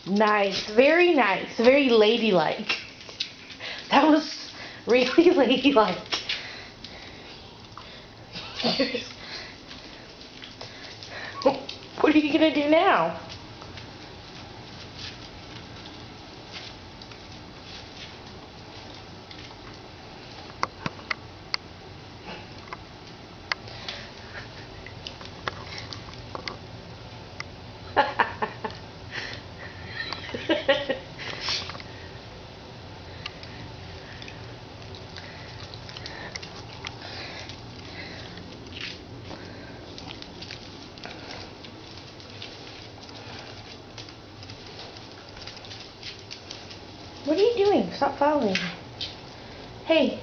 Nice, very nice, very ladylike. That was really ladylike. What are you gonna do now? What are you doing? Stop following me. Hey.